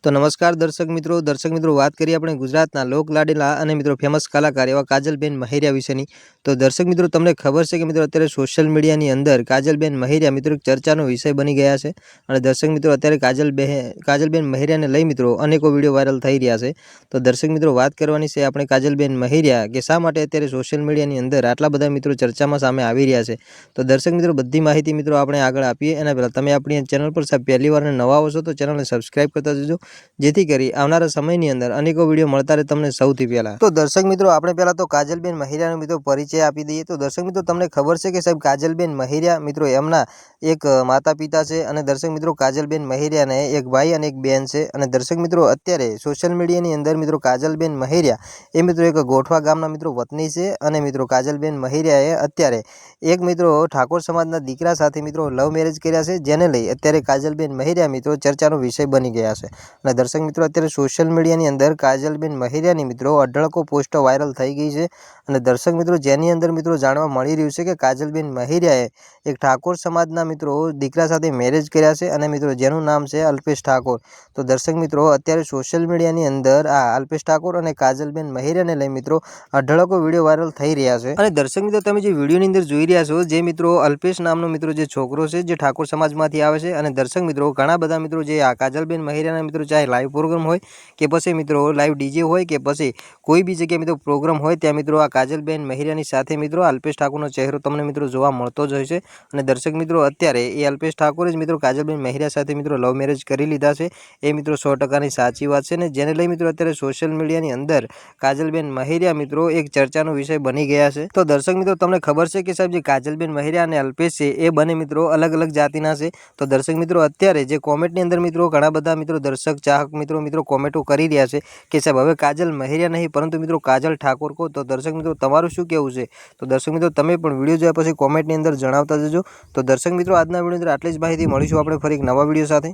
તો નમસ્કાર દર્શક મિત્રો વાત કરીએ આપણે ગુજરાતના લોકલાડીલા અને મિત્રો ફેમસ કલાકાર એવા કાજલબેન મહેરિયા વિશેની। તો દર્શક મિત્રો તમને ખબર છે કે મિત્રો અત્યારે સોશિયલ મીડિયાની અંદર કાજલબેન મહેરિયા મિત્રો એક ચર્ચાનો વિષય બની ગયા છે। અને દર્શક મિત્રો અત્યારે કાજલબેન મહેરિયાને લઈ મિત્રો અનેકો વિડીયો વાયરલ થઈ રહ્યા છે। તો દર્શક મિત્રો વાત કરવાની છે આપણે કાજલબેન મહેરિયા કે શા માટે અત્યારે સોશિયલ મીડિયાની અંદર આટલા બધા મિત્રો ચર્ચામાં સામે આવી રહ્યા છે। તો દર્શક મિત્રો બધી માહિતી મિત્રો આપણે આગળ આપીએ એના પહેલાં તમે આપણી ચેનલ પર પહેલી વાર નવા આવો છો તો ચેનલને સબસ્ક્રાઈબ કરતા જજો, જેથી કરી આવનારા સમયની અંદર અનેકો વિડીયો મળતા રહે તમને સૌથી પહેલા। તો દર્શક મિત્રો આપણે પહેલા તો કાજલબેન મહેરિયાનો મિત્રો પરિચય આપી દઈએ। તો દર્શક મિત્રો તમને ખબર છે કે સાહેબ કાજલબેન મહેરિયા મિત્રો એમના એક માતા પિતા છે અને દર્શક મિત્રો કાજલબેન મહેરિયાને એક ભાઈ અને એક બેન છે। અને દર્શક મિત્રો અત્યારે સોશિયલ મીડિયાની અંદર મિત્રો કાજલબેન મહેરિયા એ મિત્રો એક ગોઠવા ગામના મિત્રો વતની છે। અને મિત્રો કાજલબેન મહેરિયાએ અત્યારે એક મિત્રો ઠાકોર સમાજના દીકરા સાથે મિત્રો લવ મેરેજ કર્યા છે, જેને લઈ અત્યારે કાજલબેન મહેરિયા મિત્રો ચર્ચાનો વિષય બની ગયા છે। અને દર્શક મિત્રો અત્યારે સોશિયલ મીડિયાની અંદર કાજલબેન મહેરિયાની મિત્રો અઢળકો પોસ્ટો વાયરલ થઈ ગઈ છે। અને દર્શક મિત્રો જેની અંદર મિત્રો જાણવા મળી રહ્યું છે કે કાજલબેન મહેરિયાએ એક ઠાકોર સમાજના મિત્રો દીકરા સાથે મેરેજ કર્યા છે અને મિત્રો જેનું નામ છે અલ્પેશ ઠાકોર। તો દર્શક મિત્રો અત્યારે સોશિયલ મીડિયાની અંદર આ અલ્પેશ ઠાકોર અને કાજલબેન મહેરિયાને લઈ મિત્રો અઢળકો વિડીયો વાયરલ થઈ રહ્યા છે। અને દર્શક મિત્રો તમે જે વિડીયોની અંદર જોઈ રહ્યા છો, જે મિત્રો અલ્પેશ નામનો મિત્રો જે છોકરો છે જે ઠાકોર સમાજમાંથી આવે છે। અને દર્શક મિત્રો ઘણા બધા મિત્રો જે આ કાજલબેન મહેરિયાના મિત્રો ચાહે લાઈવ પ્રોગ્રામ હોય કે પછી મિત્રો લાઈવ ડીજે હોય કે પછી કોઈ બી જગ્યાએ મિત્રો પ્રોગ્રામ હોય ત્યાં મિત્રો આ કાજલબેન મહેરિયાની સાથે મિત્રો અલ્પેશ ઠાકોરનો ચહેરો તમને મિત્રો જોવા મળતો જ હોય છે। અને દર્શક મિત્રો અત્યારે એ અલ્પેશ ઠાકોરે જ મિત્રો કાજલબેન મહેરિયા સાથે મિત્રો લવ મેરેજ કરી લીધા છે, એ મિત્રો 100%ની સાચી વાત છે। ને જેને લઈ મિત્રો અત્યારે સોશિયલ મીડિયાની અંદર કાજલબેન મહેરિયા મિત્રો એક ચર્ચાનો વિષય બની ગયા છે। તો દર્શક મિત્રો તમને ખબર છે કે સાહેબ જે કાજલબેન મહેરિયા અને અલ્પેશ છે એ બંને મિત્રો અલગ અલગ જાતિના છે। તો દર્શક મિત્રો અત્યારે જે કોમેન્ટની અંદર મિત્રો ઘણા બધા મિત્રો દર્શક ચાહક મિત્રો કોમેન્ટો કરી રહ્યા છે કે સાહેબ હવે કાજલ મહેરિયા નહીં પરંતુ મિત્રો કાજલ ઠાકોર કહો। તો દર્શક મિત્રો તમારું શું કહેવું છે? તો દર્શક મિત્રો તમે પણ વિડીયો જોયા પછી કોમેન્ટની અંદર જણાવતા જજો। તો દર્શક મિત્રો આજના વિડીયો અંદર આટલી જ માહિતી, મળીશું આપણે ફરી એક નવા વિડીયો સાથે।